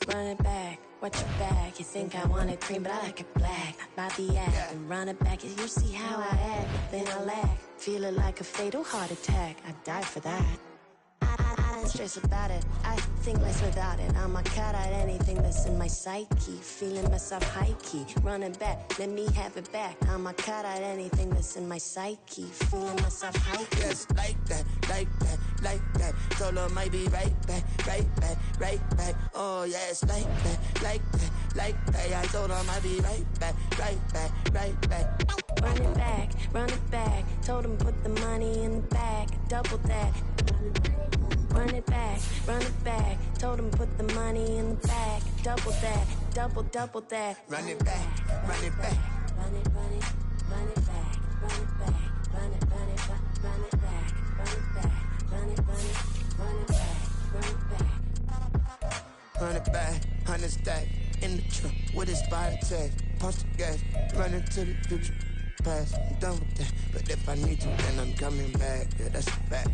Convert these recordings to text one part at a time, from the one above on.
Run it back, watch your back. You think I want it cream, but I like it black. Buy the act and run it back. You see how I act, then I laugh. Feel it like a fatal heart attack. I die for that. I don't stress about it. I think less without it. I'ma cut out anything that's in my psyche. Feeling myself high key. Run it back, let me have it back. I'ma cut out anything that's in my psyche. Feeling myself high key. Yes, like that, like that, like that. Solo might be right back, right back, right back. Oh yes, like that, like that, like that. I told her I might be right back, right back, right back. Run it back, run it back. Told him put the money in the bag, double that. Run it back, run it back. Told him put the money in the bag, double that, double that. Run it back, run it back. Run it, run it, run it back, run it back, run it, run it, run it back, run it back, run it, run it, run it back, run it back. Run it back, 100 stack in the trunk with his body tag. Punch the gas, running to the future. Past, I'm done with that. But if I need you, then I'm coming back. Yeah, that's a fact.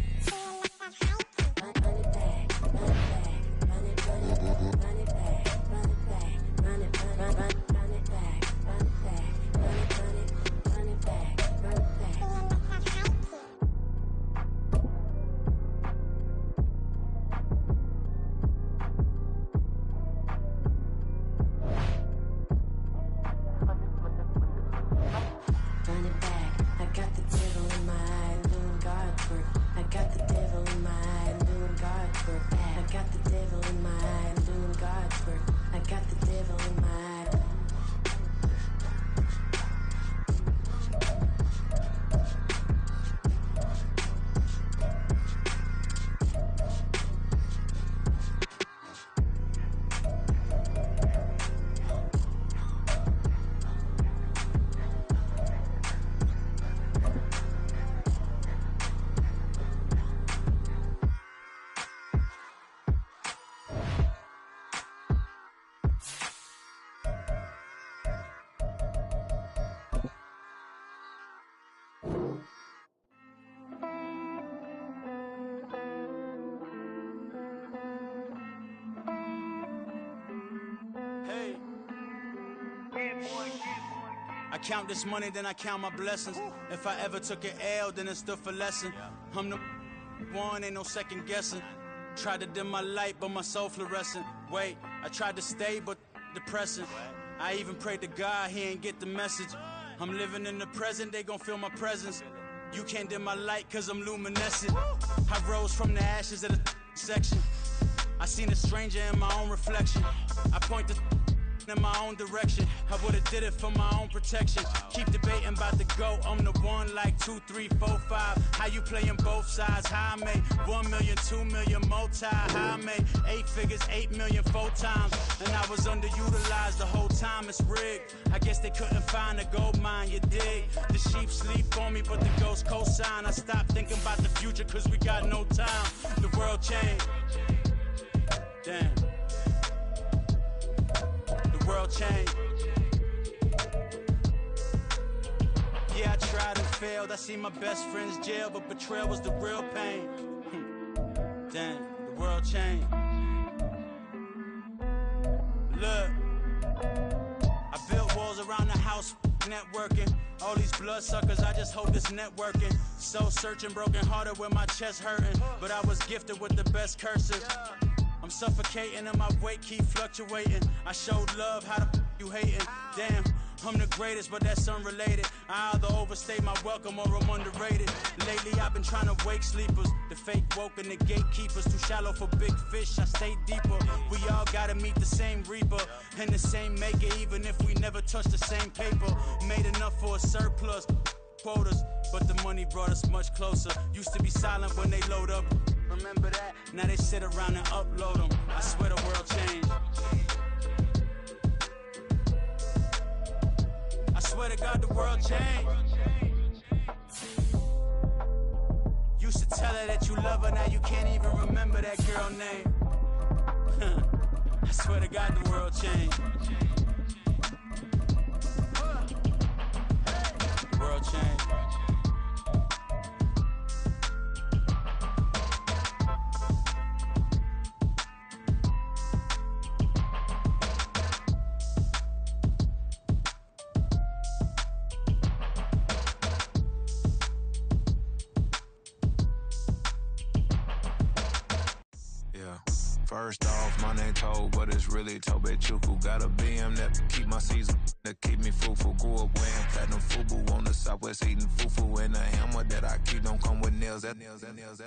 I count this money, then I count my blessings. If I ever took an L, then it stood for lesson. I'm the one, ain't no second guessing. Tried to dim my light, but my soul fluorescent. Wait, I tried to stay, but depressing. I even prayed to God, he ain't get the message. I'm living in the present, they gon' feel my presence. You can't dim my light, cause I'm luminescent. I rose from the ashes of the section. I seen a stranger in my own reflection. I point the in my own direction. I would've did it for my own protection. Keep debating about the GOAT. I'm the one like 2, 3, 4, 5. How you playing both sides? How I made 1 million, 2 million multi. How I made 8 figures, 8 million 4 times. And I was underutilized the whole time. It's rigged. I guess they couldn't find a gold mine, you dig? The sheep sleep on me, but the ghost co-sign. I stopped thinking about the future cause we got no time. The world changed. Damn. The world changed. Yeah, I tried and failed. I see my best friends jail, but betrayal was the real pain. Damn, the world changed. Look, I built walls around the house, networking. All these bloodsuckers, I just hope this networking. Soul searching, broken hearted with my chest hurting. But I was gifted with the best curses. I'm suffocating and my weight keep fluctuating. I showed love, how the you hating? Damn, I'm the greatest, but that's unrelated. I either overstay my welcome or I'm underrated. Lately I've been trying to wake sleepers. The fake woke and the gatekeepers. Too shallow for big fish, I stay deeper. We all gotta meet the same reaper and the same maker, even if we never touch the same paper. Made enough for a surplus quotas, but the money brought us much closer. Used to be silent when they load up. Remember that? Now they sit around and upload them. I swear the world changed. I swear to God the world changed. Used to tell her that you love her, now you can't even remember that girl name. I swear to God the world changed. The world changed. First off, my name Toe, but it's really Tobe Chuku. Got a BM that keep my season, that keep me fufu. Grew up wearing platinum fubu on the Southwest eating fufu. And the hammer that I keep don't come with nails. That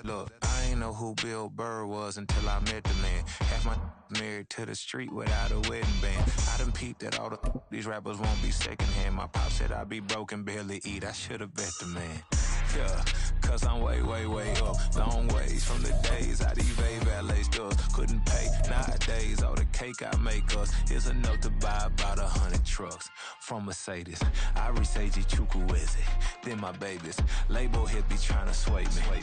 Look, I ain't know who Bill Burr was until I met the man. Half my married to the street without a wedding band. I done peeped that all these rappers won't be secondhand. My pop said I'd be broken, barely eat. I should've bet the man. Yeah, cause I'm way up, long ways from the days I these valet stores couldn't pay. Nowadays, all the cake I make us is enough to buy about 100 trucks from Mercedes. I resage Chuku with it, then my babies. Label hit be trying to sway me,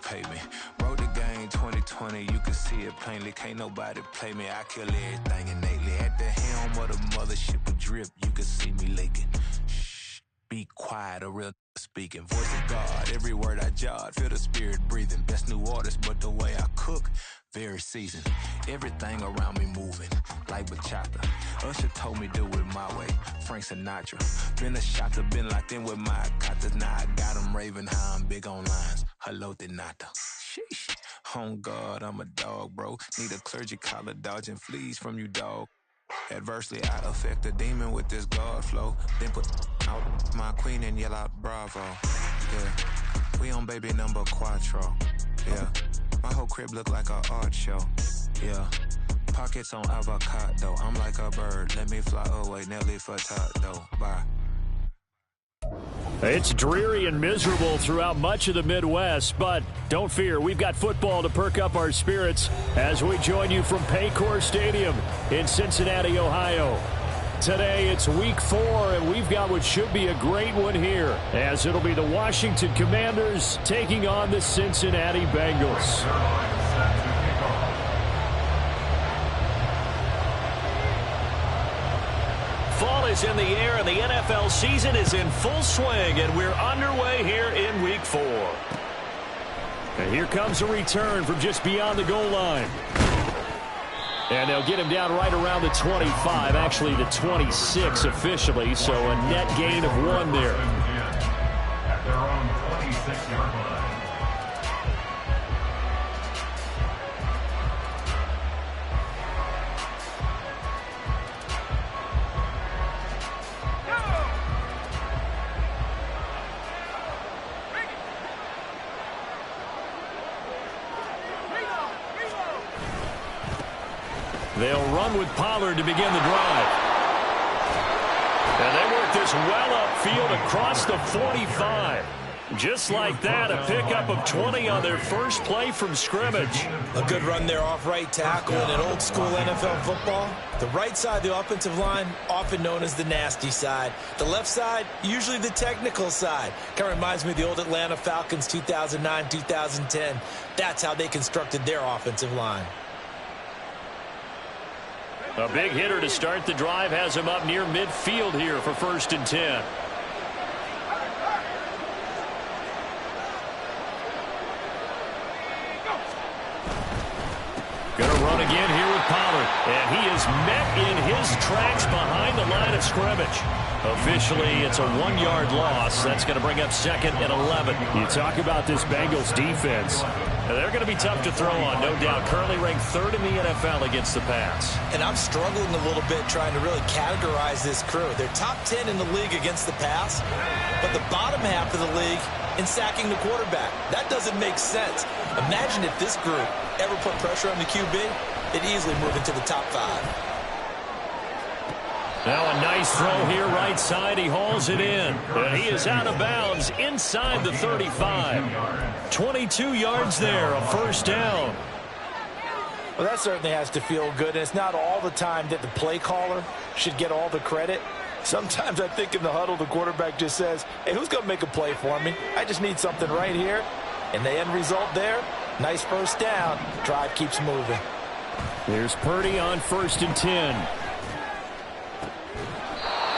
pay me. Wrote the game 2020, you can see it plainly. Can't nobody play me, I kill everything innately. At the helm of the mothership with drip, you can see me leaking. Shh, be quiet, a real speaking. Voice of God, every word I jot, feel the spirit breathing. Best new artist, but the way I cook, very seasoned. Everything around me moving, like bachata. Usher told me do it my way, Frank Sinatra. Been a shotter, been locked in with my katas. Now I got them raving how I'm big on lines. Hello, Denata. Sheesh. On God, I'm a dog, bro. Need a clergy collar, dodging fleas from you, dog. Adversely, I affect a demon with this God flow. Then put out my queen and yell out bravo. Yeah, we on baby number quattro. Yeah, my whole crib look like an art show. Yeah, pockets on avocado. I'm like a bird, let me fly away. Nelly Furtado, bye. It's dreary and miserable throughout much of the Midwest, but don't fear, we've got football to perk up our spirits as we join you from Paycor Stadium in Cincinnati, Ohio. Today, it's Week 4, and we've got what should be a great one here, as it'll be the Washington Commanders taking on the Cincinnati Bengals. Fall is in the air, and the NFL season is in full swing, and we're underway here in Week 4. And here comes a return from just beyond the goal line. And they'll get him down right around the 25, actually the 26 officially, so a net gain of 1 there. At their own 26-yard line. They'll run with Pollard to begin the drive. And they work this well upfield across the 45. Just like that, a pickup of 20 on their first play from scrimmage. A good run there off right tackle in an old-school NFL football. The right side of the offensive line, often known as the nasty side. The left side, usually the technical side. Kind of reminds me of the old Atlanta Falcons 2009-2010. That's how they constructed their offensive line. A big hitter to start the drive has him up near midfield here for 1st and 10. Going to run again here with Pollard. And he is met in his tracks behind the line of scrimmage. Officially, it's a 1-yard loss. That's going to bring up 2nd and 11. You talk about this Bengals defense. They're going to be tough to throw on, no doubt. Currently ranked 3rd in the NFL against the pass. And I'm struggling a little bit trying to really categorize this crew. They're top 10 in the league against the pass, but the bottom half of the league in sacking the quarterback. That doesn't make sense. Imagine if this group ever put pressure on the QB, it'd easily move into the top 5. Now a nice throw here right side. He hauls it in. And he is out of bounds inside the 35. 22 yards there, a 1st down. Well, that certainly has to feel good. And it's not all the time that the play caller should get all the credit. Sometimes I think in the huddle, the quarterback just says, hey, who's going to make a play for me? I just need something right here. And the end result there, nice 1st down. Drive keeps moving. There's Purdy on 1st and 10.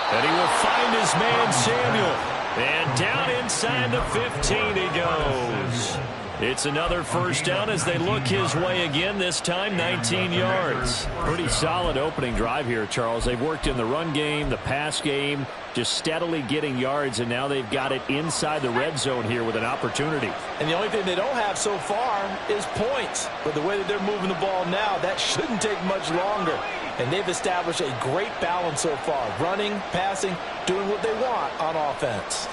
And he will find his man Samuel. And down inside the 15 he goes. It's another first down as they look his way again, this time 19 yards. Pretty solid opening drive here, Charles. They've worked in the run game, the pass game, just steadily getting yards, and now they've got it inside the red zone here with an opportunity. And the only thing they don't have so far is points. But the way that they're moving the ball now, that shouldn't take much longer. And they've established a great balance so far. Running, passing, doing what they want on offense.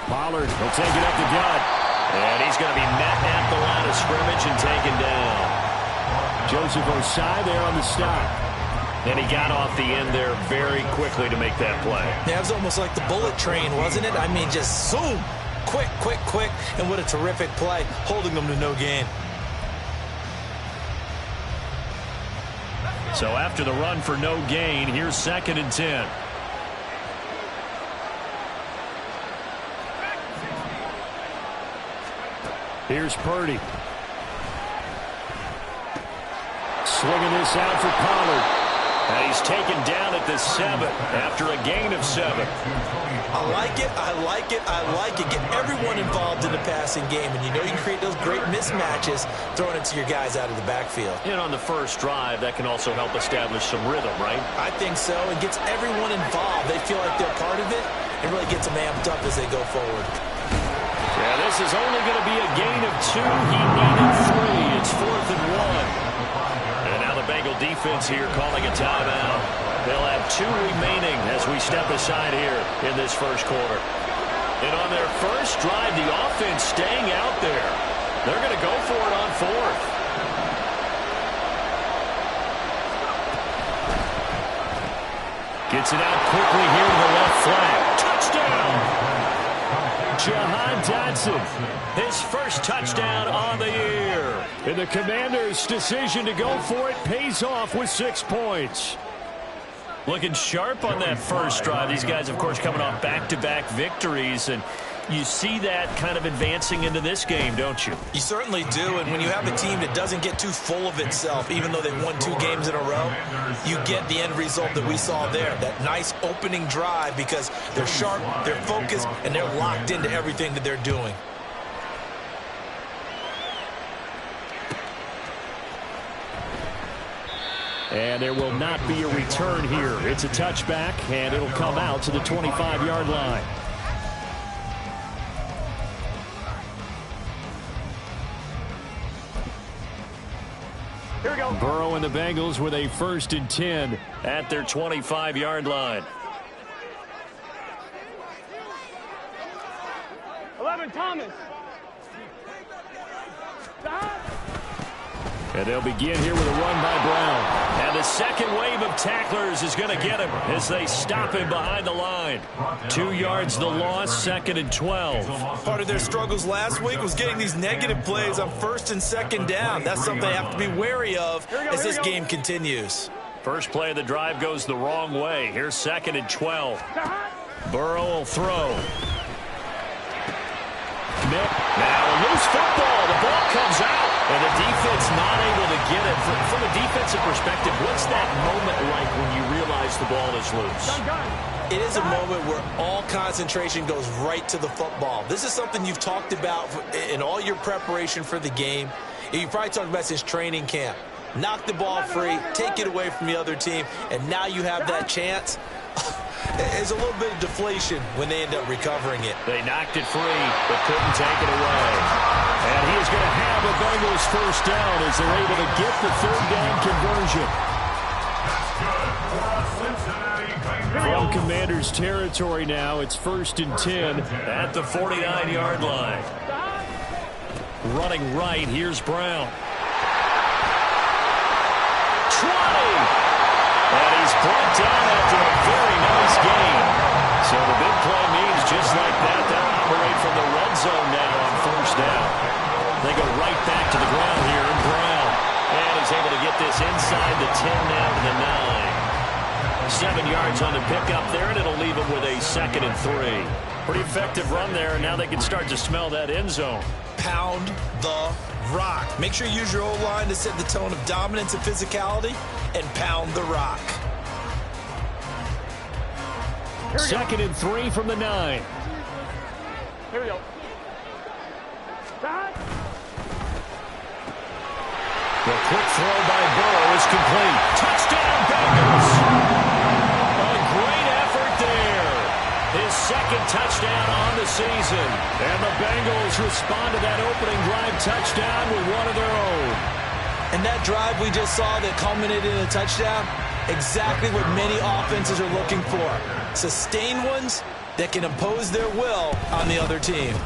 Pollard will take it up the gut. And he's going to be met at the line of scrimmage and taken down. Joseph Osai there on the stop. And he got off the end there very quickly to make that play. Yeah, it was almost like the bullet train, wasn't it? I mean, just zoom. Quick, quick, quick. And what a terrific play, holding them to no gain. So after the run for no gain, here's 2nd and 10. Here's Purdy. Swinging this out for Pollard. And he's taken down at the 7 after a gain of 7. I like it, I like it, I like it. Get everyone involved in the passing game, and you know you can create those great mismatches throwing it to your guys out of the backfield. And on the first drive, that can also help establish some rhythm, right? I think so. It gets everyone involved. They feel like they're part of it, and really gets them amped up as they go forward. Yeah, this is only going to be a gain of 2. He needed 3. It's 4th and 1. And now the Bengal defense here calling a timeout. They'll have 2 remaining as we step aside here in this first quarter. And on their first drive, the offense staying out there. They're going to go for it on 4th. Gets it out quickly here to the left flank. Touchdown! Jahan Dotson, his first touchdown on the year. And the Commanders' decision to go for it pays off with 6 points. Looking sharp on that first drive. These guys, of course, coming off back-to-back victories, and you see that kind of advancing into this game, don't you? You certainly do, and when you have a team that doesn't get too full of itself, even though they've won 2 games in a row, you get the end result that we saw there, that nice opening drive, because they're sharp, they're focused, and they're locked into everything that they're doing. And there will not be a return here. It's a touchback, and it'll come out to the 25-yard line. Here we go. Burrow and the Bengals with a 1st and 10 at their 25-yard line. 11, Thomas. And they'll begin here with a run by Brown. And the second wave of tacklers is going to get him as they stop him behind the line. 2 yards the loss, 2nd and 12. Part of their struggles last week was getting these negative plays on 1st and 2nd down. That's something they have to be wary of as this game continues. First play of the drive goes the wrong way. Here's 2nd and 12. Burrow will throw. Now a loose football. The ball comes out. And the defense not able to get it. From a defensive perspective, what's that moment like when you realize the ball is loose? It is a moment where all concentration goes right to the football. This is something you've talked about in all your preparation for the game. You probably talked about since training camp. Knock the ball free, take it away from the other team, and now you have that chance. There's a little bit of deflation when they end up recovering it. They knocked it free, but couldn't take it away. And he is going to have a Bengals first down as they're able to get the 3rd down conversion. From Commanders territory now, it's 1st and 10 at the 49-yard line. Running right, here's Brown. 20! And he's brought down after a very nice game. So the big play means just like that, they'll operate from the red zone now on 1st down. They go right back to the ground here, and Brown. And he's able to get this inside the 10 now to the 9. 7 yards on the pickup there, and it'll leave him with a 2nd and 3. Pretty effective run there, and now they can start to smell that end zone. Pound the rock. Make sure you use your O-line to set the tone of dominance and physicality, and pound the rock. 2nd and 3 from the 9. Here we go. The quick throw by Burrow is complete. Touchdown, Bengals. A great effort there. His second touchdown on the season. And the Bengals respond to that opening drive touchdown with one of their own. And that drive we just saw that culminated in a touchdown, exactly what many offenses are looking for. Sustained ones that can impose their will on the other team.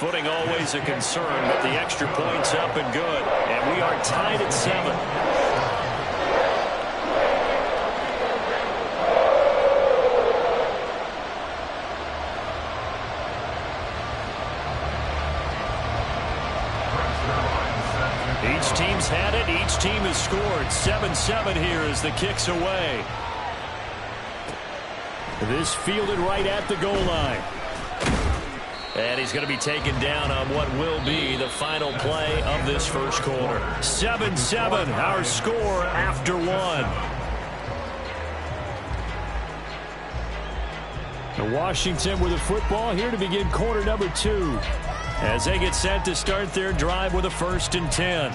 Footing always a concern, but the extra point's up and good. And we are tied at 7. Each team's had it. Each team has scored. 7-7 here as the kick's away. This fielded right at the goal line. And he's going to be taken down on what will be the final play of this first quarter. 7-7, our score after 1. And Washington with the football here to begin quarter number 2. As they get set to start their drive with a 1st and 10.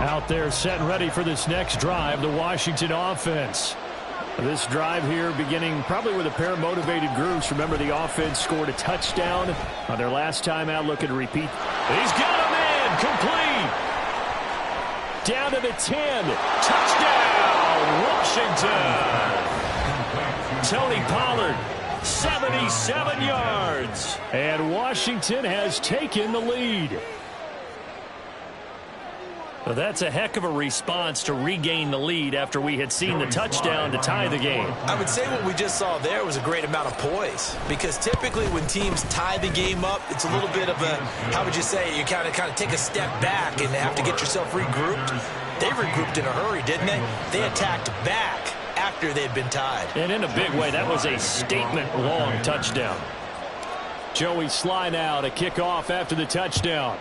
Out there set and ready for this next drive, the Washington offense. This drive here beginning probably with a pair of motivated groups. Remember, the offense scored a touchdown on their last time out, looking to repeat. He's got him in, complete. Down to the 10. Touchdown, Washington. Tony Pollard, 77 yards. And Washington has taken the lead. Well, that's a heck of a response to regain the lead after we had seen the touchdown to tie the game. I would say what we just saw there was a great amount of poise, because typically when teams tie the game up, it's a little bit of a, how would you say, you kind of take a step back and have to get yourself regrouped. They regrouped in a hurry, didn't they? They attacked back after they'd been tied. And in a big way, that was a statement-long touchdown. Joey Sly now to kick off after the touchdown.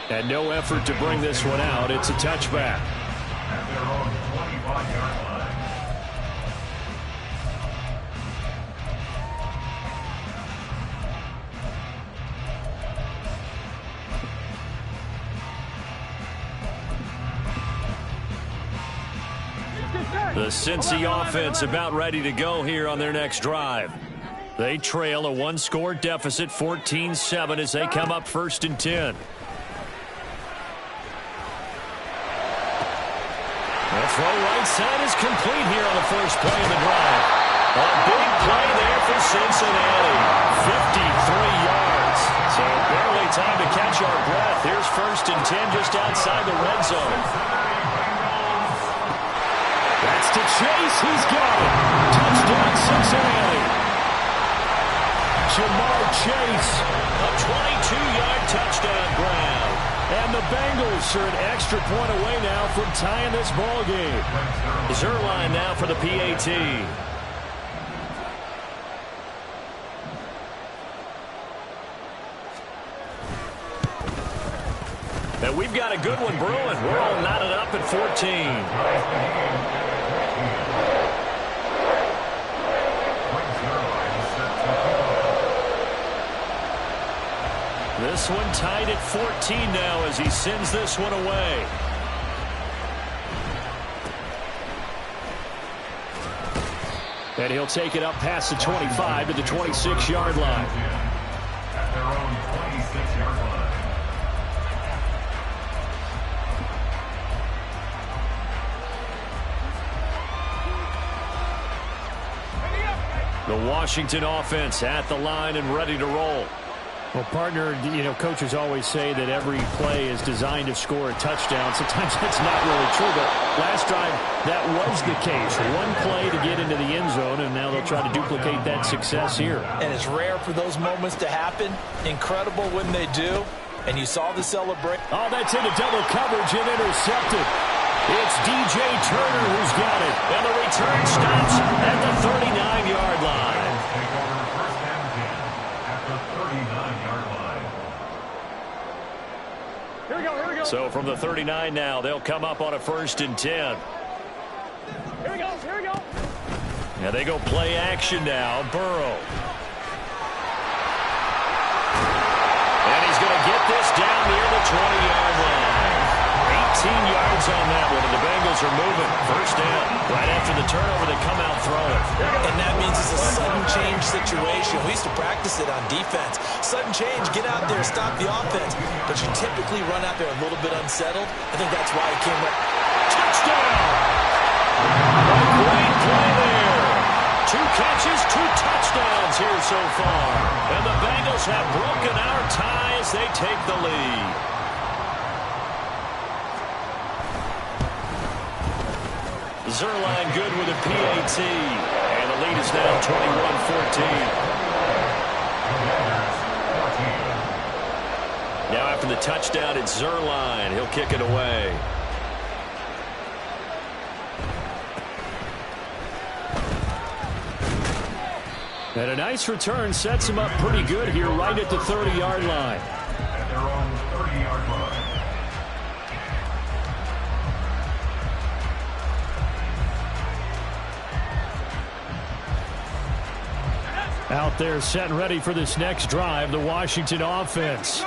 And no effort to bring this one out. It's a touchback. At their own 25-yard line. The Cincy offense about ready to go here on their next drive. They trail a one-score deficit, 14-7, as they come up 1st and 10. The throw right side is complete here on the first play of the drive. A big play there for Cincinnati. 53 yards. So barely time to catch our breath. Here's 1st and 10 just outside the red zone. That's to Chase. He's got it. Touchdown, Cincinnati. Jamar Chase. A 22-yard touchdown grab. And the Bengals are an extra point away now from tying this ball game. Zerline now for the PAT. And we've got a good one brewing. We're all knotted up at 14. This one tied at 14 now as he sends this one away. And he'll take it up past the 25 to the 26-yard line. At their own 26-yard line. The Washington offense at the line and ready to roll. Well, partner, coaches always say that every play is designed to score a touchdown. Sometimes that's not really true, but last drive, that was the case. One play to get into the end zone, and now they'll try to duplicate that success here. And it's rare for those moments to happen. Incredible when they do. And you saw the celebration. Oh, that's into double coverage and intercepted. It's DJ Turner who's got it. And the return stops at the 39-yard line. Here we go. So from the 39 now, they'll come up on a 1st and 10. Now they go play action now. Burrow. And he's going to get this down near the 20-yard line. 18 yards on that one, and the Bengals are moving. First down. Right after the turnover, they come out throwing. And that means it's a sudden change situation. We used to practice it on defense. Sudden change, get out there, stop the offense. But you typically run out there a little bit unsettled. I think that's why he came up. Touchdown! A great play there. 2 catches, 2 touchdowns here so far. And the Bengals have broken our tie as they take the lead. Zerline good with a PAT. And the lead is now 21-14. Now after the touchdown, it's Zerline. He'll kick it away. And a nice return sets him up pretty good here right at the 30-yard line. At their own 30-yard line. Out there set and ready for this next drive, the Washington offense.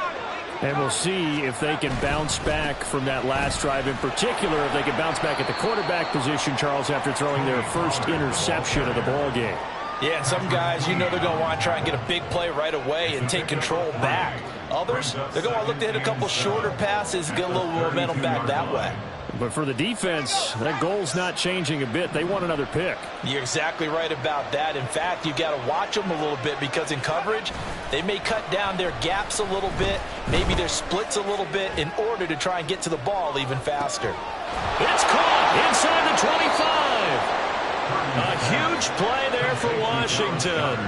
And we'll see if they can bounce back from that last drive, in particular if they can bounce back at the quarterback position, Charles, after throwing their first interception of the ball game. Yeah, and some guys, you know they're going to want to try and get a big play right away and take control back. Others, they're going to want to look to hit a couple shorter passes, get a little momentum back that way. But for the defense, that goal's not changing a bit. They want another pick. You're exactly right about that. In fact, you've got to watch them a little bit because in coverage, they may cut down their gaps a little bit, maybe their splits a little bit in order to try and get to the ball even faster. It's caught inside the 25. A huge play there for Washington.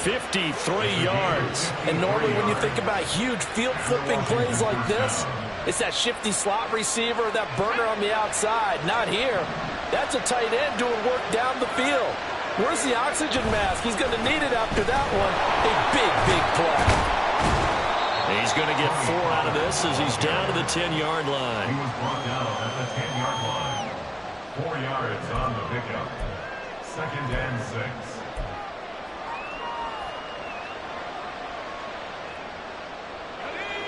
53 yards. And normally when you think about huge field-flipping plays like this, it's that shifty slot receiver, that burner on the outside. Not here. That's a tight end doing work down the field. Where's the oxygen mask? He's going to need it after that one. A big, big play. He's going to get 4 out of this as he's down to the 10-yard line. He was brought down at the 10-yard line. 4 yards on the pickup. 2nd and 6.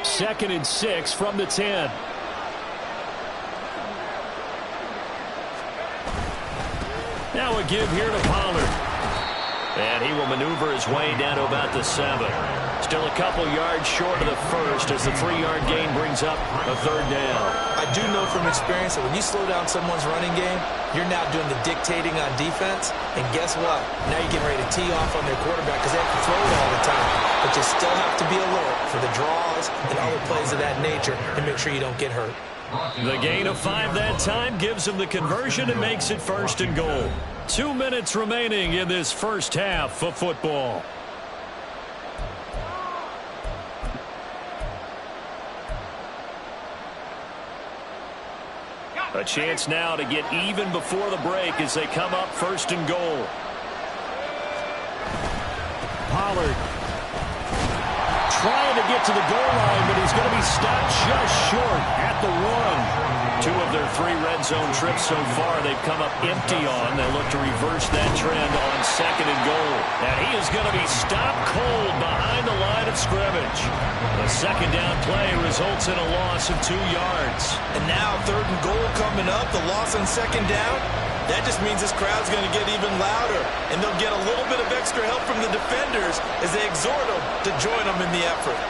Second and 6 from the 10. Now a give here to Pollard. And he will maneuver his way down to about the 7. Still a couple yards short of the first as the 3-yard gain brings up a 3rd down. I do know from experience that when you slow down someone's running game, you're now doing the dictating on defense. And guess what? Now you're getting ready to tee off on their quarterback because they have to throw it all the time. But you still have to be alert for the draws and other plays of that nature and make sure you don't get hurt. The gain of 5 that time gives him the conversion and makes it 1st and goal. 2 minutes remaining in this first half of football. A chance now to get even before the break as they come up 1st and goal. Pollard trying to get to the goal line, but he's going to be stopped just short at the 1. 2 of their 3 red zone trips so far they've come up empty on. They look to reverse that trend on 2nd and goal. And he is going to be stopped cold behind the line of scrimmage. The 2nd down play results in a loss of 2 yards. And now 3rd and goal coming up, the loss on 2nd down. That just means this crowd's going to get even louder. And they'll get a little bit of extra help from the defenders as they exhort them to join them in the effort.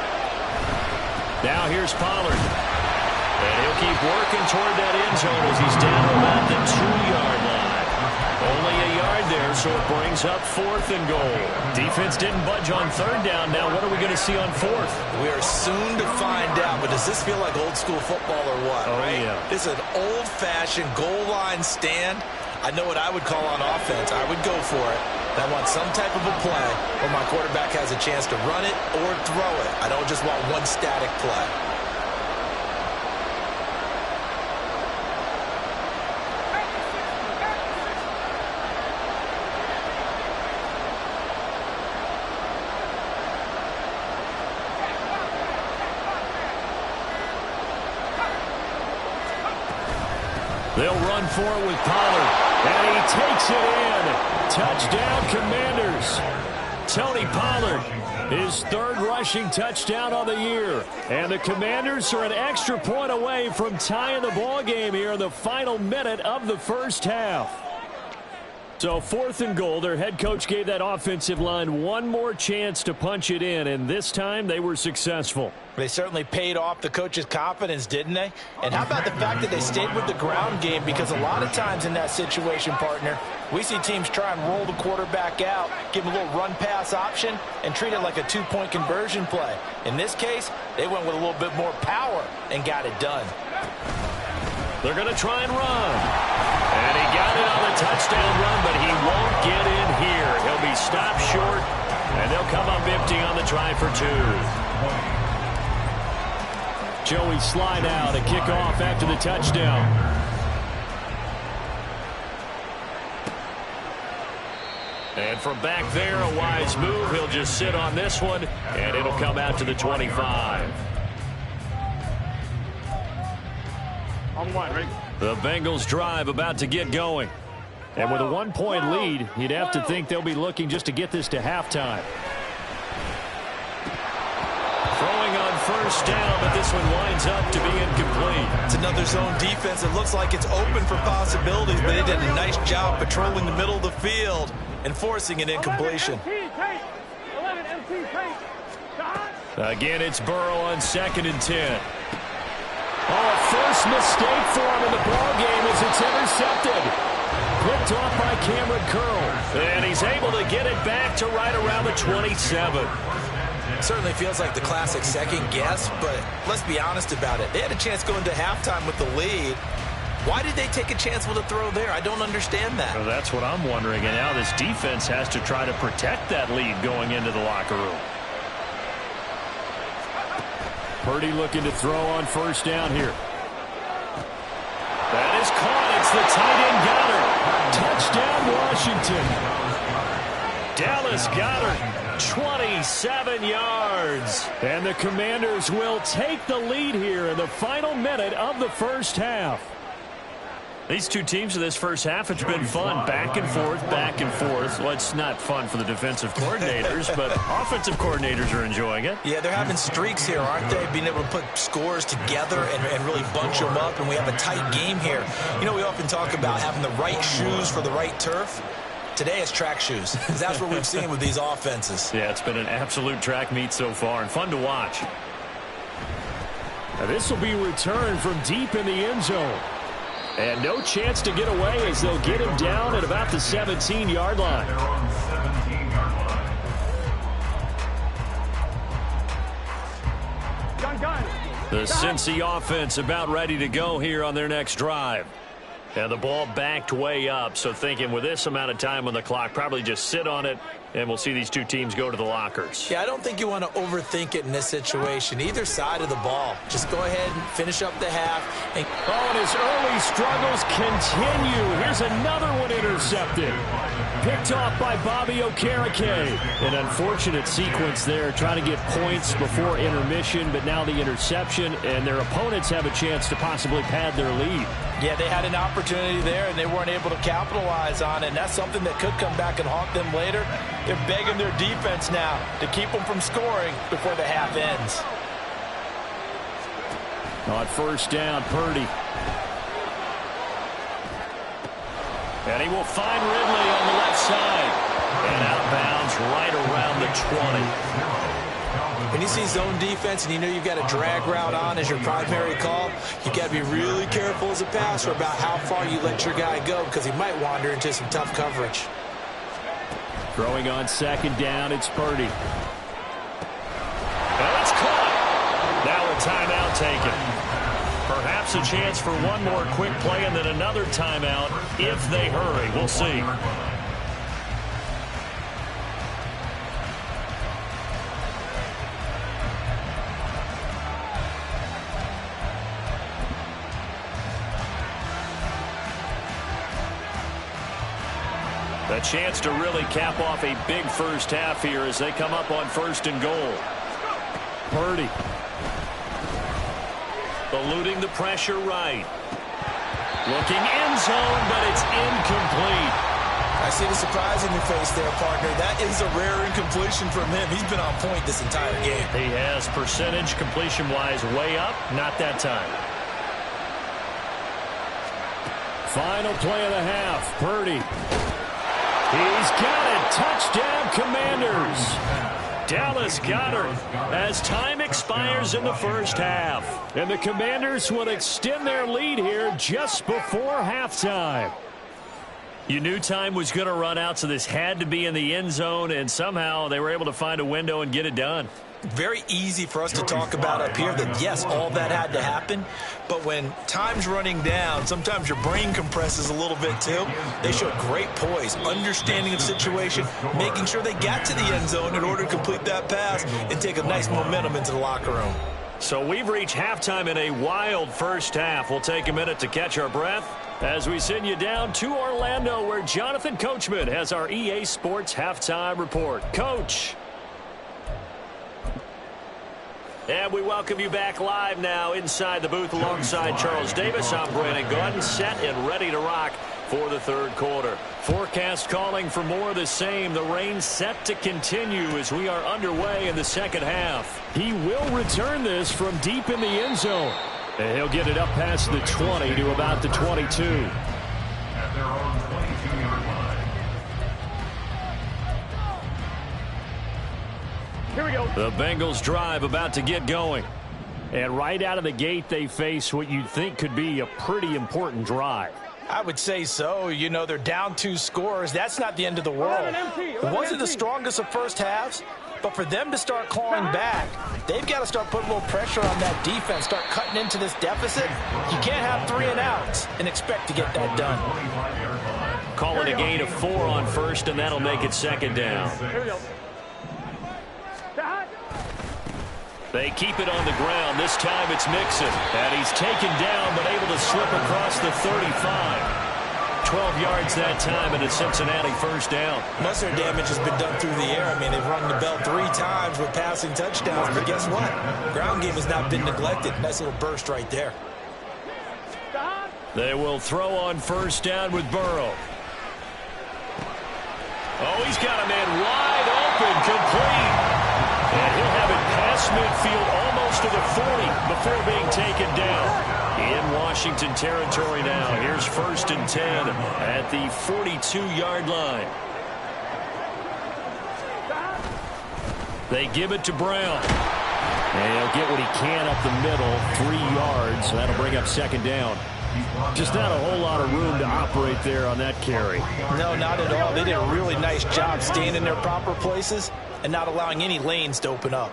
Now here's Pollard. And he'll keep working toward that end zone as he's down about the 2-yard line. Only a yard there, so it brings up 4th and goal. Defense didn't budge on 3rd down. Now what are we going to see on 4th? We are soon to find out, but does this feel like old school football or what? Oh, right? Yeah. This is an old-fashioned goal line stand. I know what I would call on offense. I would go for it. I want some type of a play where my quarterback has a chance to run it or throw it. I don't just want one static play. They'll run for it with Pollard. And he takes it in. Touchdown, Commanders. Tony Pollard, his third rushing touchdown on the year. And the Commanders are an extra point away from tying the ball game here in the final minute of the first half. So 4th and goal, their head coach gave that offensive line one more chance to punch it in, and this time they were successful. They certainly paid off the coach's confidence, didn't they? And how about the fact that they stayed with the ground game? Because a lot of times in that situation, partner, we see teams try and roll the quarterback out, give him a little run-pass option, and treat it like a 2-point conversion play. In this case, they went with a little bit more power and got it done. They're going to try and run. And he got it on the touchdown run, but he won't get in here. He'll be stopped short, and they'll come up empty on the try for 2. Joey slide out, a kickoff after the touchdown. And from back there, a wise move. He'll just sit on this one, and it'll come out to the 25. On one, right? The Bengals drive about to get going. And with a 1-point lead, you'd have to think they'll be looking just to get this to halftime. Throwing on first down, but this one winds up to be incomplete. It's another zone defense. It looks like it's open for possibilities, but they did a nice job patrolling the middle of the field and forcing an incompletion. Again, it's Burrow on 2nd and 10. Oh, first mistake for him in the ballgame as it's intercepted. Picked off by Cameron Curl. And he's able to get it back to right around the 27. Certainly feels like the classic second guess, but let's be honest about it. They had a chance going to halftime with the lead. Why did they take a chance with a throw there? I don't understand that. Well, that's what I'm wondering. And now this defense has to try to protect that lead going into the locker room. Purdy looking to throw on first down here. That is caught. It's the tight end Goddard. Touchdown, Washington. Dallas Goedert, 27 yards. And the Commanders will take the lead here in the final minute of the first half. These two teams in this first half, it's been fun. Back and forth, back and forth. Well, it's not fun for the defensive coordinators, but offensive coordinators are enjoying it. Yeah, they're having streaks here, aren't they? Being able to put scores together and really bunch them up, and we have a tight game here. You know, we often talk about having the right shoes for the right turf. Today it's track shoes, because that's what we've seen with these offenses. Yeah, it's been an absolute track meet so far, and fun to watch. Now, this will be returned from deep in the end zone. And no chance to get away as they'll get him down at about the 17-yard line. The Cincy offense about ready to go here on their next drive. And the ball backed way up, so thinking with this amount of time on the clock, probably just sit on it, and we'll see these two teams go to the lockers. Yeah, I don't think you want to overthink it in this situation. Either side of the ball. Just go ahead and finish up the half. And his early struggles continue. Here's another one intercepted. Picked off by Bobby Okereke. An unfortunate sequence there, trying to get points before intermission, but now the interception, and their opponents have a chance to possibly pad their lead. Yeah, they had an opportunity there, and they weren't able to capitalize on it, and that's something that could come back and haunt them later. They're begging their defense now to keep them from scoring before the half ends. On first down, Purdy. And he will find Ridley on the left side. And outbounds right around the 20. When you see zone defense and you know you've got a drag route on as your primary call, you've got to be really careful as a passer about how far you let your guy go, because he might wander into some tough coverage. Throwing on second down, it's Purdy. And it's caught. Now a timeout taken. Perhaps a chance for one more quick play and then another timeout if they hurry. We'll see. A chance to really cap off a big first half here as they come up on first and goal. Purdy. Eluding the pressure right. Looking end zone, but it's incomplete. I see the surprise in your face there, partner. That is a rare incompletion from him. He's been on point this entire game. He has percentage completion-wise way up. Not that time. Final play of the half. Purdy. He's got it. Touchdown, Commanders. Dallas Goedert as time expires in the first half. And the Commanders will extend their lead here just before halftime. You knew time was going to run out, so this had to be in the end zone, and somehow they were able to find a window and get it done. Very easy for us to talk about up here that, yes, all that had to happen. But when time's running down, sometimes your brain compresses a little bit too. They showed great poise, understanding of situation, making sure they got to the end zone in order to complete that pass and take a nice momentum into the locker room. So we've reached halftime in a wild first half. We'll take a minute to catch our breath as we send you down to Orlando, where Jonathan Coachman has our EA Sports halftime report. Coach. And we welcome you back live now inside the booth alongside Charles Davis. I'm Brandon Gordon, set and ready to rock for the third quarter. Forecast calling for more of the same. The rain set to continue as we are underway in the second half. He will return this from deep in the end zone. And he'll get it up past the 20 to about the 22. At their own 22-yard line. Here we go. The Bengals drive about to get going. And right out of the gate, they face what you'd think could be a pretty important drive. I would say so. You know, they're down 2 scores. That's not the end of the world. It wasn't the strongest of first halves, but for them to start clawing back, they've got to start putting a little pressure on that defense, start cutting into this deficit. You can't have 3 and outs and expect to get that done. Calling a gain of 4 on first, and that'll make it second down. Here we go. They keep it on the ground. This time it's Mixon. And he's taken down, but able to slip across the 35. 12 yards that time, and a Cincinnati first down. Most of their damage has been done through the air. I mean, they've rung the bell 3 times with passing touchdowns, but guess what? Ground game has not been neglected. Nice little burst right there. They will throw on first down with Burrow. Oh, he's got a man wide open, complete. And he'll have it past midfield almost to the 40 before being taken down. In Washington territory now. Here's first and 10 at the 42-yard line. They give it to Brown. And he'll get what he can up the middle, 3 yards. So that'll bring up second down. Just not a whole lot of room to operate there on that carry. No, not at all. They did a really nice job staying in their proper places and not allowing any lanes to open up.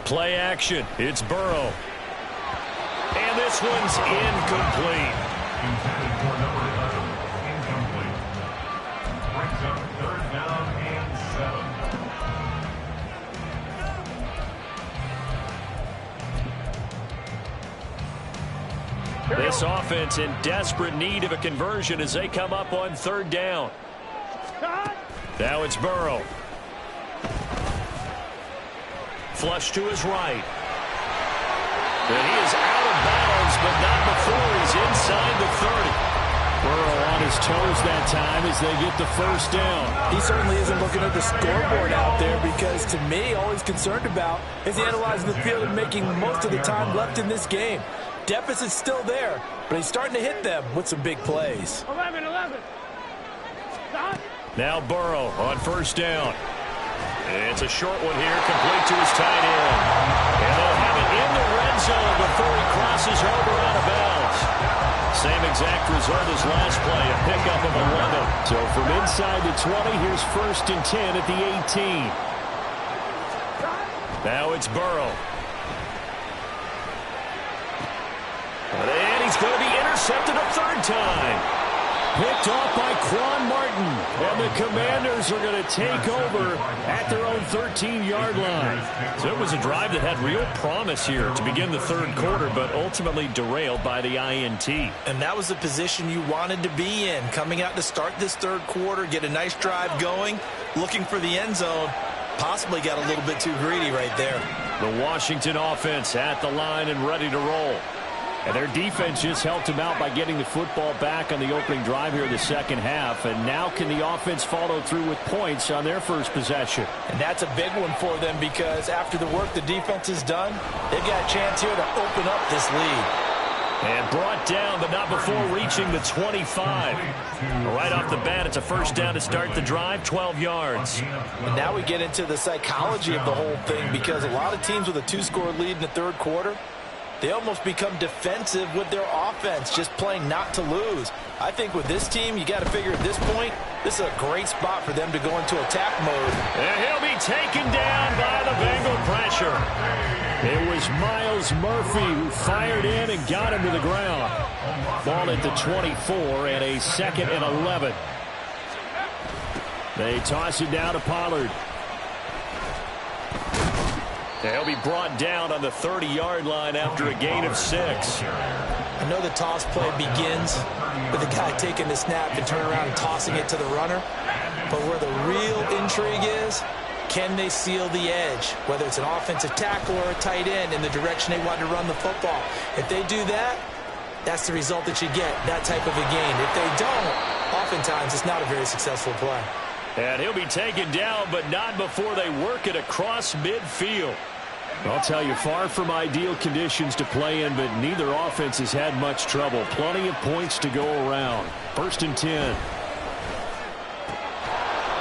Play action. It's Burrow. And this one's incomplete. Intended for number 11. Incomplete. Brings up third down and 7. This offense in desperate need of a conversion as they come up on third down. Now it's Burrow. Flush to his right. And he is out of bounds, but not before he's inside the 30. Burrow on his toes that time as they get the first down. He certainly isn't looking at the scoreboard out there because, to me, all he's concerned about is analyzing the field and making most of the time left in this game. Deficit's still there, but he's starting to hit them with some big plays. 11. Now Burrow on first down. It's a short one here, complete to his tight end. And they'll have it in the red zone before he crosses over out of bounds. Same exact result as last play, a pickup of 11. So from inside the 20, here's first and 10 at the 18. Now it's Burrow. And he's going to be intercepted a third time. Picked off by Quan Martin. And the Commanders are going to take over at their own 13-yard line. So it was a drive that had real promise here to begin the third quarter, but ultimately derailed by the INT. And that was the position you wanted to be in. Coming out to start this third quarter, get a nice drive going, looking for the end zone. Possibly got a little bit too greedy right there. The Washington offense at the line and ready to roll. And their defense just helped them out by getting the football back on the opening drive here in the second half. And now can the offense follow through with points on their first possession? And that's a big one for them because after the work the defense has done, they've got a chance here to open up this lead. And brought down, but not before reaching the 25. Right off the bat, it's a first down to start the drive, 12 yards. And now we get into the psychology of the whole thing because a lot of teams with a 2-score lead in the third quarter, they almost become defensive with their offense, just playing not to lose. I think with this team, you got to figure at this point, this is a great spot for them to go into attack mode. And he'll be taken down by the Bengal pressure. It was Miles Murphy who fired in and got him to the ground. Ball at the 24 and a 2nd and 11. They toss it down to Pollard. He'll be brought down on the 30-yard line after a gain of 6. I know the toss play begins with the guy taking the snap and turning around and tossing it to the runner. But where the real intrigue is, can they seal the edge, whether it's an offensive tackle or a tight end in the direction they want to run the football? If they do that, that's the result that you get, that type of a gain. If they don't, oftentimes it's not a very successful play. And he'll be taken down, but not before they work it across midfield. I'll tell you, far from ideal conditions to play in, but neither offense has had much trouble. Plenty of points to go around. 1st and 10.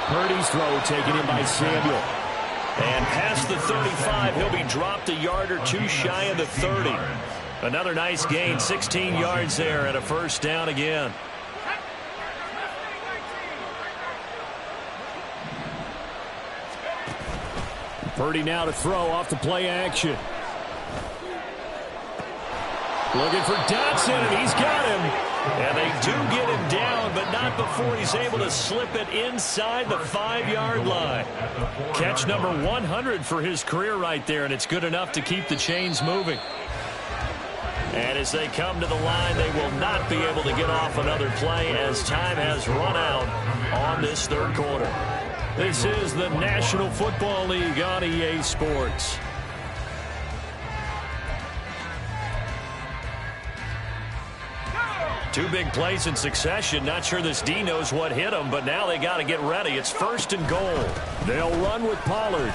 Purdy's throw taken in by Samuel. And past the 35, he'll be dropped a yard or two shy of the 30. Another nice gain, 16 yards there, and a first down again. Purdy now to throw off the play action. Looking for Dotson, and he's got him. And they do get him down, but not before he's able to slip it inside the 5-yard line. Catch number 100 for his career right there, and it's good enough to keep the chains moving. And as they come to the line, they will not be able to get off another play as time has run out on this third quarter. This is the National Football League on EA Sports. Two big plays in succession. Not sure this D knows what hit him, but now they got to get ready. It's 1st and goal. They'll run with Pollard.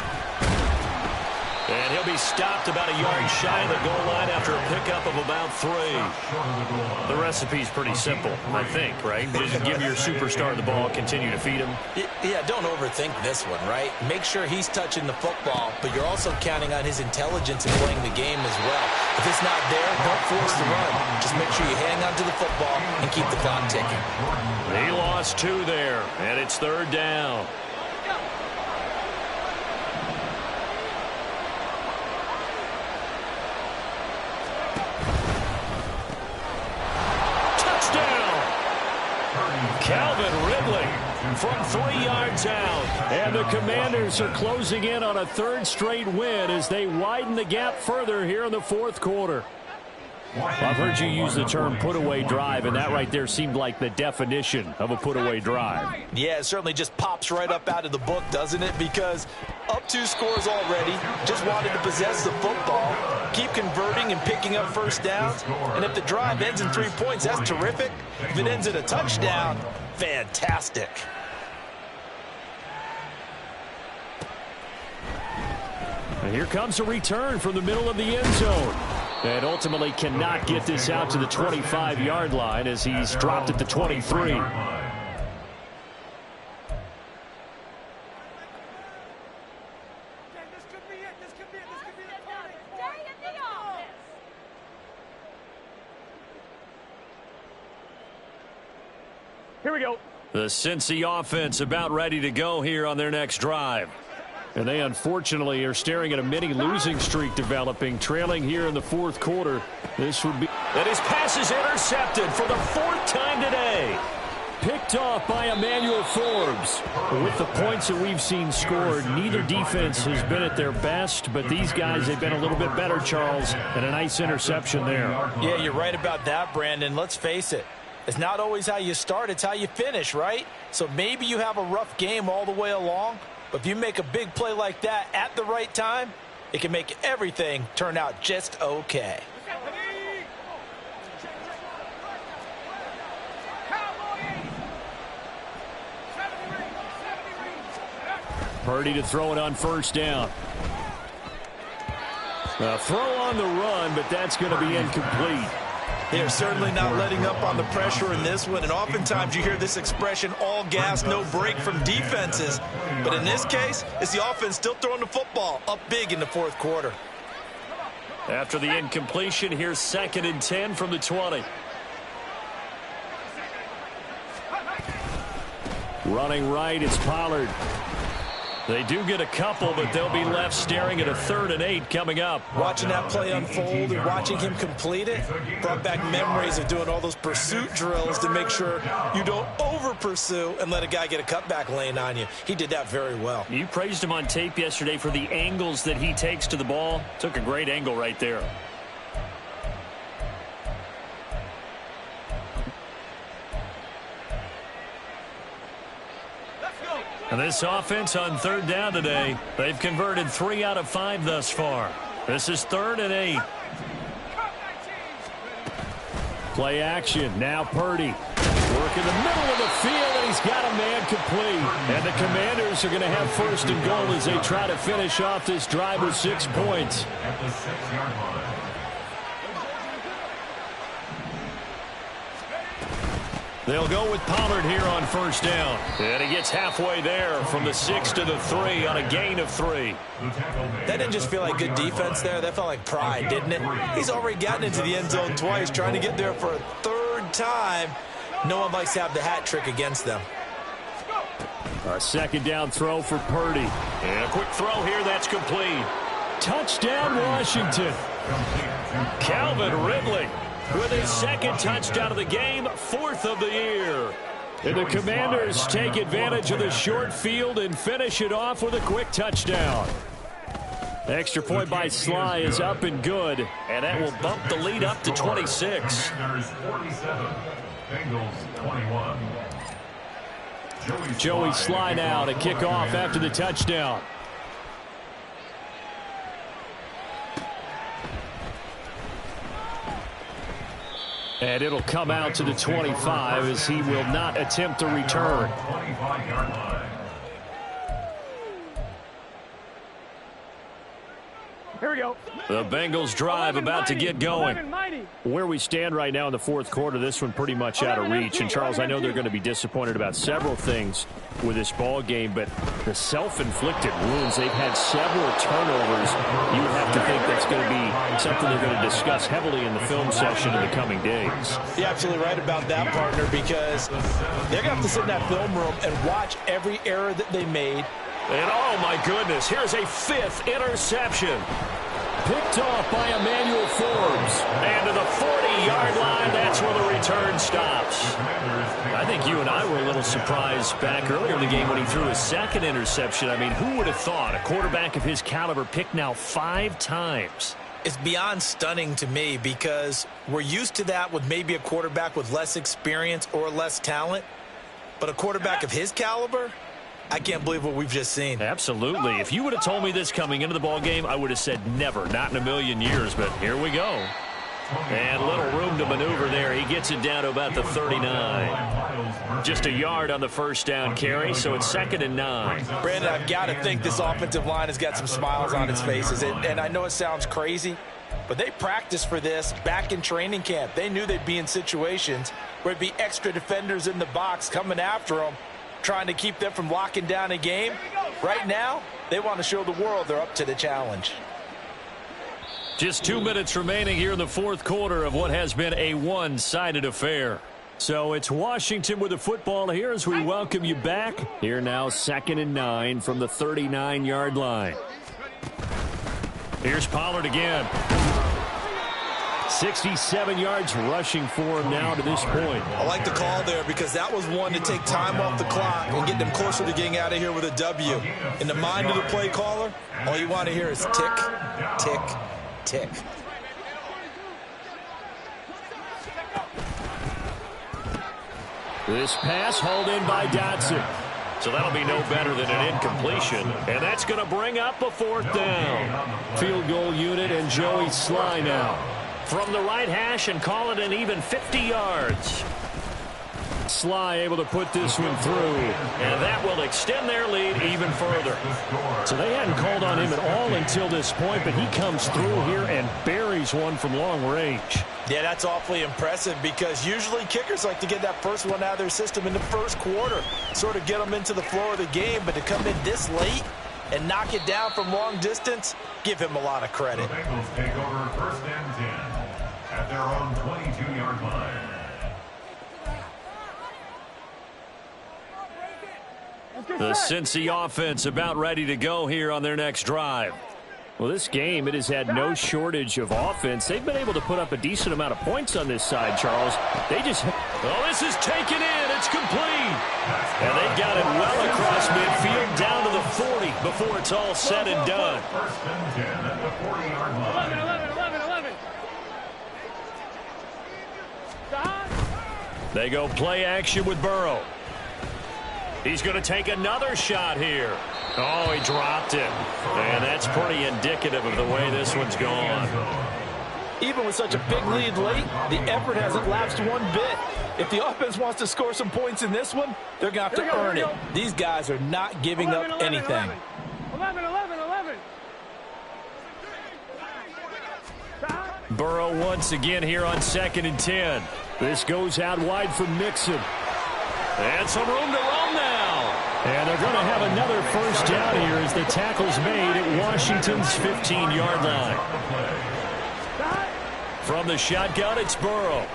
And he'll be stopped about a yard shy of the goal line after a pickup of about 3. The recipe's pretty simple, I think, right? Just give your superstar the ball, continue to feed him. Yeah, don't overthink this one, right? Make sure he's touching the football, but you're also counting on his intelligence in playing the game as well. If it's not there, don't force the run. Just make sure you hang on to the football and keep the clock ticking. He lost 2 there, and it's 3rd down. Calvin Ridley from 3 yards out. And the Commanders are closing in on a 3rd straight win as they widen the gap further here in the 4th quarter. Well, I've heard you use the term put-away drive, and that right there seemed like the definition of a put-away drive. Yeah, it certainly just pops right up out of the book, doesn't it? Because up 2 scores already, just wanted to possess the football, keep converting and picking up first downs. And if the drive ends in 3 points, that's terrific. If it ends in a touchdown, fantastic. And here comes a return from the middle of the end zone. And ultimately cannot get this out to the 25-yard line as he's dropped at the 23. Here we go. The Cincy offense about ready to go here on their next drive. And they unfortunately are staring at a mini losing streak developing, trailing here in the 4th quarter. This would be... And his pass is intercepted for the 4th time today. Picked off by Emmanuel Forbes. With the points that we've seen scored, neither defense has been at their best, but these guys have been a little bit better, Charles, and a nice interception there. Yeah, you're right about that, Brandon. Let's face it. It's not always how you start, it's how you finish, right? So maybe you have a rough game all the way along, but if you make a big play like that at the right time, it can make everything turn out just okay. Purdy to throw it on first down. A throw on the run, but that's going to be incomplete. They're certainly not letting up on the pressure in this one, and oftentimes you hear this expression, all gas, no break from defenses. But in this case, it's the offense still throwing the football up big in the fourth quarter. After the incompletion, here's 2nd and 10 from the 20. Running right, it's Pollard. They do get a couple, but they'll be left staring at a 3rd and 8 coming up. Watching that play unfold and watching him complete it brought back memories of doing all those pursuit drills to make sure you don't over-pursue and let a guy get a cutback lane on you. He did that very well. You praised him on tape yesterday for the angles that he takes to the ball. Took a great angle right there. And this offense on 3rd down today, they've converted 3 out of 5 thus far. This is 3rd and 8. Play action. Now Purdy. Work in the middle of the field, and he's got a man complete. And the Commanders are going to have 1st and goal as they try to finish off this drive with 6 points. At the 6-yard line. They'll go with Pollard here on first down. And he gets halfway there from the 6 to the 3 on a gain of 3. That didn't just feel like good defense there. That felt like pride, didn't it? He's already gotten into the end zone twice, trying to get there for a 3rd time. No one likes to have the hat trick against them. A 2nd down throw for Purdy. And a quick throw here that's complete. Touchdown, Washington. Calvin Ridley with his 2nd touchdown of the game, 4th of the year. And the Commanders take advantage of the short field and finish it off with a quick touchdown. Extra point by Sly is up and good, and that will bump the lead up to 26. Commanders 47, Bengals 21. Joey Sly now to kick off after the touchdown. And it'll come out to the 25 as he will not attempt to return. 25-yard line. Here we go. The Bengals drive about to get going. Where we stand right now in the fourth quarter, this one pretty much out of reach. And, Charles, I know they're going to be disappointed about several things with this ball game, but the self-inflicted wounds, they've had several turnovers. You would have to think that's going to be something they're going to discuss heavily in the film session in the coming days. You're absolutely right about that, partner, because they're going to have to sit in that film room and watch every error that they made. And, oh, my goodness, here's a 5th interception. Picked off by Emmanuel Forbes. And to the 40-yard line, that's where the return stops. I think you and I were a little surprised back earlier in the game when he threw his 2nd interception. I mean, who would have thought a quarterback of his caliber picked now 5 times? It's beyond stunning to me because we're used to that with maybe a quarterback with less experience or less talent. But a quarterback of his caliber, I can't believe what we've just seen. Absolutely. If you would have told me this coming into the ball game, I would have said never, not in a million years. But here we go. And little room to maneuver there. He gets it down to about the 39. Just a yard on the first down carry, so it's 2nd and 9. Brandon, I've got to think this offensive line has got some smiles on its faces. And I know it sounds crazy, but they practiced for this back in training camp. They knew they'd be in situations where there'd be extra defenders in the box coming after them, trying to keep them from locking down a game. Right now, they want to show the world they're up to the challenge. Just 2 minutes remaining here in the fourth quarter of what has been a one-sided affair. So it's Washington with the football here as we welcome you back. Here now, 2nd and 9 from the 39-yard line. Here's Pollard again. 67 yards rushing for him now to this point. I like the call there because that was one to take time off the clock and get them closer to getting out of here with a W. In the mind of the play caller, all you want to hear is tick, tick, tick. This pass hauled in by Dotson. So that'll be no better than an incompletion. And that's going to bring up a 4th down. Field goal unit and Joey Sly now. From the right hash and call it an even 50 yards. Sly able to put this one through, and that will extend their lead even further. So they hadn't called on him at all until this point, but he comes through here and buries one from long range. Yeah, that's awfully impressive because usually kickers like to get that first one out of their system in the first quarter, sort of get them into the flow of the game, but to come in this late and knock it down from long distance, give him a lot of credit. The Bengals take over 1st and 10 at their own 22-yard line. The Cincy offense about ready to go here on their next drive. Well, this game, it has had no shortage of offense. They've been able to put up a decent amount of points on this side, Charles. They just... Oh, this is taken in. It's complete. And they got it well across midfield down to the 40 before it's all said and done. 1st and 10 at the 40-yard line. 11. They go play action with Burrow. He's going to take another shot here. Oh, he dropped it. And that's pretty indicative of the way this one's gone. Even with such a big lead late, the effort hasn't lapsed one bit. If the offense wants to score some points in this one, they're going to have to earn it. These guys are not giving up anything. 11. Burrow once again here on 2nd and 10. This goes out wide for Mixon. And some room to roam now. And they're going to have another first down here as the tackle's made at Washington's 15-yard line. From the shotgun, it's Burrow.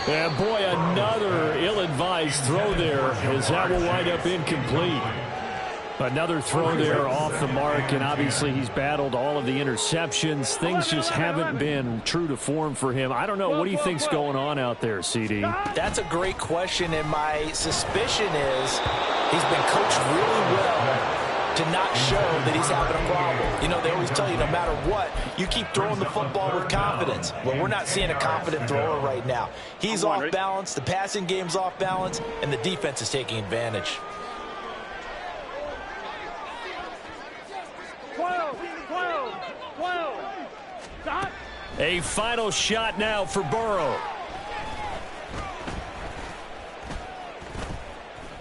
And boy, another ill-advised throw there as that will wind up incomplete. Another throw there off the mark, and obviously he's battled all of the interceptions. Things just haven't been true to form for him. I don't know. What do you think's going on out there, CD? That's a great question, and my suspicion is he's been coached really well to not show that he's having a problem. You know, they always tell you no matter what, you keep throwing the football with confidence. Well, we're not seeing a confident thrower right now. He's off balance, the passing game's off balance, and the defense is taking advantage. 12. Stop. A final shot now for Burrow.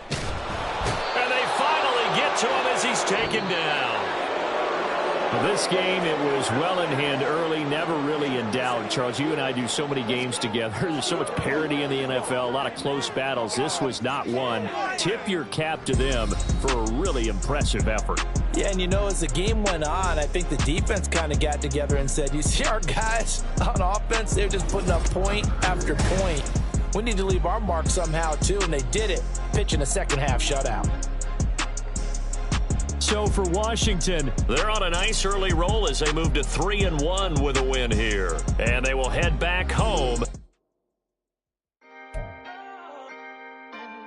And they finally get to him as he's taken down. For this game, it was well in hand early, never really in doubt. Charles, you and I do so many games together. There's so much parity in the NFL, a lot of close battles. This was not one. Tip your cap to them for a really impressive effort. Yeah, and you know, as the game went on, I think the defense kind of got together and said, you see our guys on offense, they're just putting up point after point. We need to leave our mark somehow, too, and they did it, pitching a second-half shutout. So for Washington, they're on a nice early roll as they move to 3-1 with a win here. And they will head back home.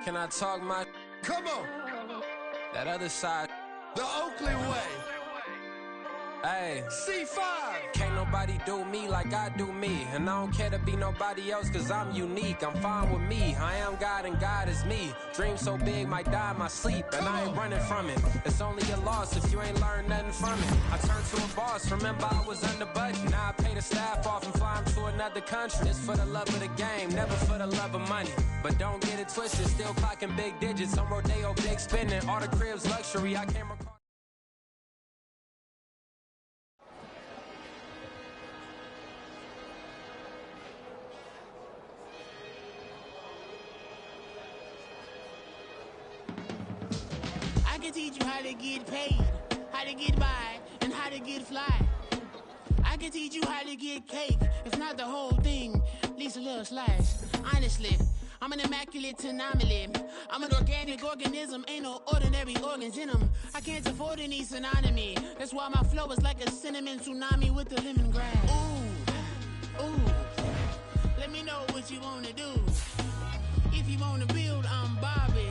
Can I talk my... Come on. That other side. The Oakley way. Hey. C5. Can't nobody do me like I do me. And I don't care to be nobody else cause I'm unique. I'm fine with me. I am God and God is me. Dream so big might die in my sleep. And I ain't running from it. It's only a loss if you ain't learned nothing from it. I turned to a boss. Remember I was under budget. Now I pay the staff off and fly them to another country. It's for the love of the game. Never for the love of money. But don't get it twisted. Still clocking big digits. I'm Rodeo big spending. All the cribs luxury. I can't record. I can teach you how to get paid, how to get by, and how to get fly. I can teach you how to get cake, if not the whole thing, at least a little slice. Honestly, I'm an immaculate anomaly. I'm an organic organism, ain't no ordinary organs in them. I can't afford any synonymy. That's why my flow is like a cinnamon tsunami with the lemongrass. Ooh, ooh. Let me know what you wanna do. If you wanna build, I'm Bobby.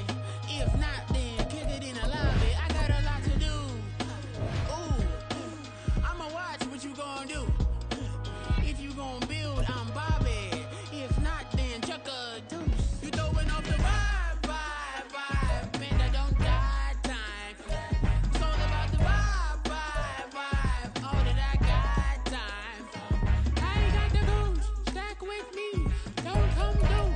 If not, then kick it in the lobby. I got a lot to do. Ooh, I'ma watch what you gonna do. If you gonna build, I'm Bobby. If not, then chuck a deuce. You throwing off the vibe. Man, I don't die time. It's all about the vibe. All that I got time. I ain't got the goose. Stack with me. Don't come through.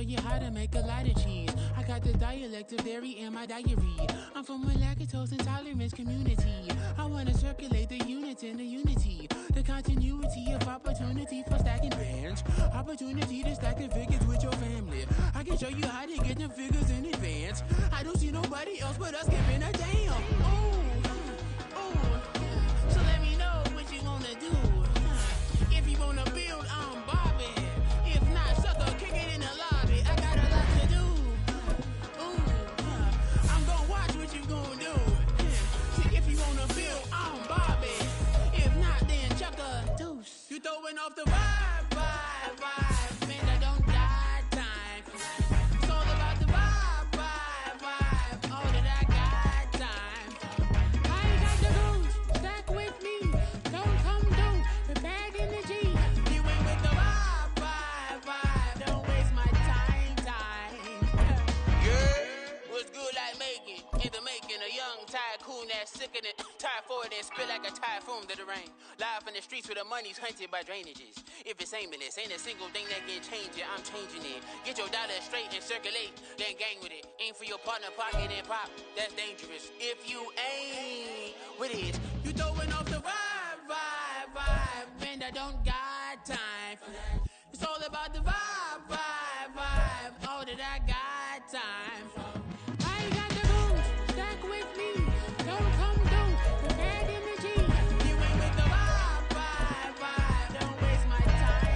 you how to make a lot of cheese. I got the dialect of dairy in my diary. I'm from a lactose intolerance community. I wanna circulate the units and the unity, the continuity of opportunity for stacking bands, opportunity to stack the figures with your family. I can show you how to get them figures in advance. I don't see nobody else but us giving a damn. So let me know what you wanna do. If you wanna build, I'm Bobby. If not, sucker, kick it in the lobby. I got a lot to do. I'm gonna watch what you gonna do. See, if you wanna build, I'm Bobby. If not, then chuck a deuce. You throwing off the vibe. Man, I don't die time. It's all about the vibe. All that I got time. I ain't got the goose. Stack with me. Don't come through. The bag in the G. You ain't with the vibe. Don't waste my time. Yeah. What's good like making? In the making, a young tycoon that's sick in it. Tire forward and spit like a typhoon to the rain. Live in the streets where the money's hunted by drainages. If it's aimless, ain't a single thing that can change it. I'm changing it. Get your dollar straight and circulate, then gang with it. Aim for your partner, pocket and pop. That's dangerous. If you ain't with it, you throwing off the vibe. Man, I don't got time for that. It's all about the vibe. All that I got time for. I ain't got the booze. Stack with me. Don't come through. The bag in the G. You ain't with the vibe. Don't waste my time.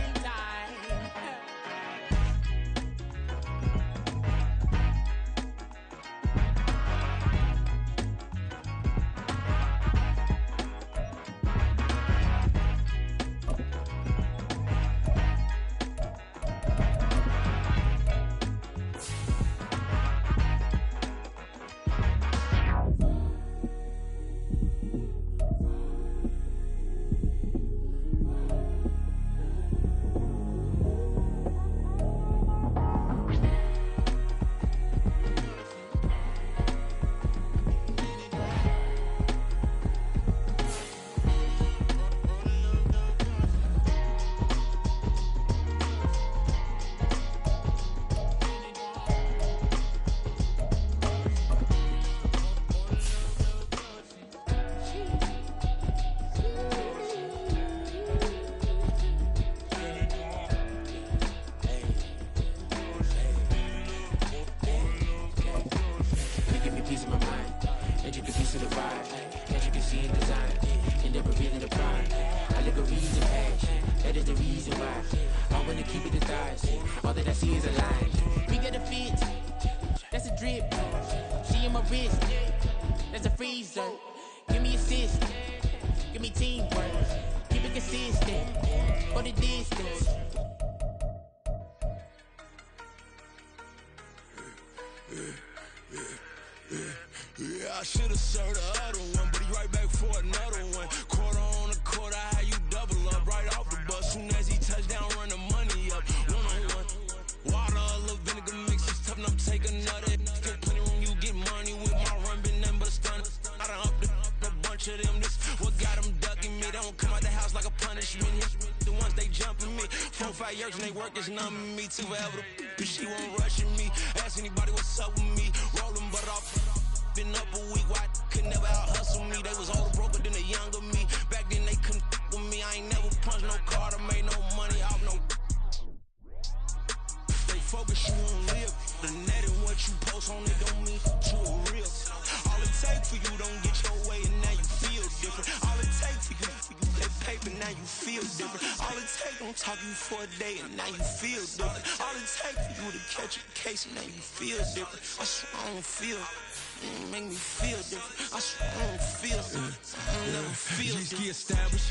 I should've served the other one, but he right back for another one. Quarter on a quarter, how you double up right off the bus. Soon as he touch down, run the money up. One-on-one. Water, a little vinegar mix, it's tough enough to take another. Get plenty room, you get money with my run, been nothing but a stun. I done upped a bunch of them. This what got them ducking me. They don't come out the house like a punishment. The ones they jumping me. 4 or 5 years and they work is numbing me too. Forever the she won't rushing me. Ask anybody what's up with me. Rolling butt off. Been up a week, why could never out hustle me? They was older, broker than the younger me. Back then they couldn't with me. I ain't never punched no card or made no money off no. Stay focused, you won't live. The net and what you post on it don't mean to a real. All it takes for you don't get your way and now you feel different. All it takes for you that paper, now you feel different. All it takes don't talk you for a day and now you feel different. All it takes for you to catch a case and now you feel different. I swear I don't feel. Make me feel different. I swear I don't feel. I don't never feel different. G-ski established.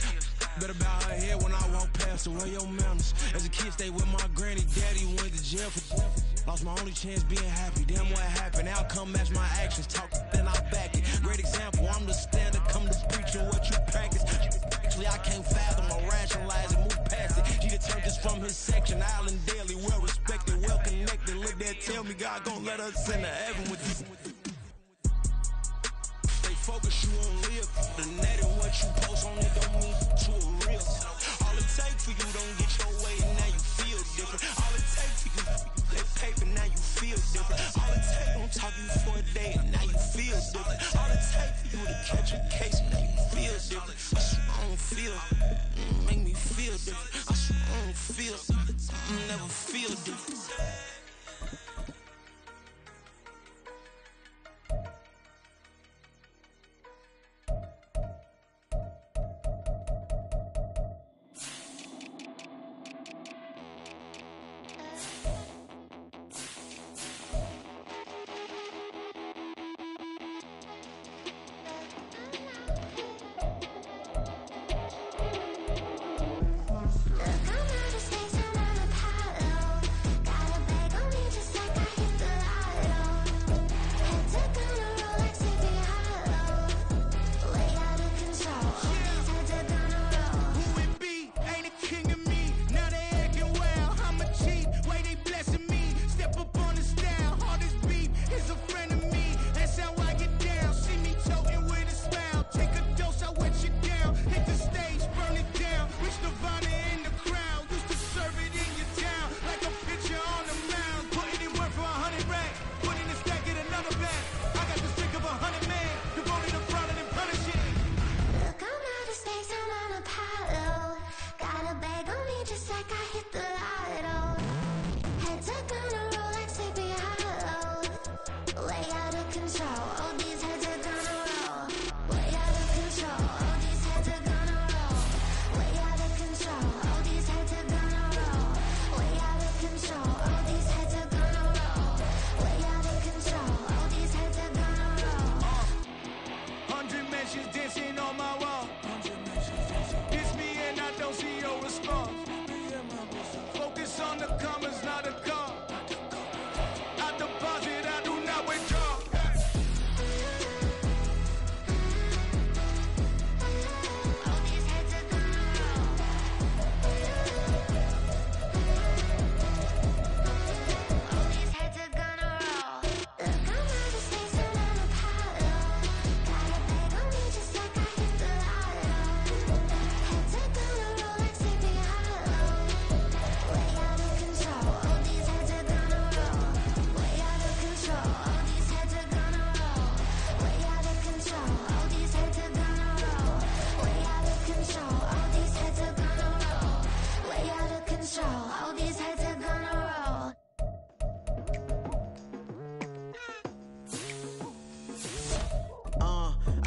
Better bow her head when I walk past the way your manners. As a kid, stayed with my granny, daddy went to jail for. Lost my only chance being happy. Damn, what happened? Outcome match my actions. Talk, then I back it. Great example. I'm the standard. Come to preaching what you practice. Actually, I can't fathom or rationalize and move past it. She determined just from his section. Island daily, well respected, well connected. Look there, tell me God gon' let us into heaven with you. Focus, you won't live. The net and what you post on it don't mean to a real. All it takes for you don't get your way and now you feel different. All it takes for you that paper different. All it take, don't talk you for a day, and now you feel different. All it take for you to catch a case, and now you feel different. I swear I don't feel, make me feel different. I swear I don't feel, never feel different.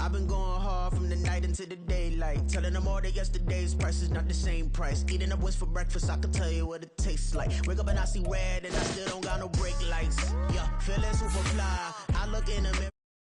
I've been going hard from the night into the daylight, telling them all that yesterday's price is not the same price. Eating up wings for breakfast, I can tell you what it tastes like. Wake up and I see red and I still don't got no brake lights. Yeah,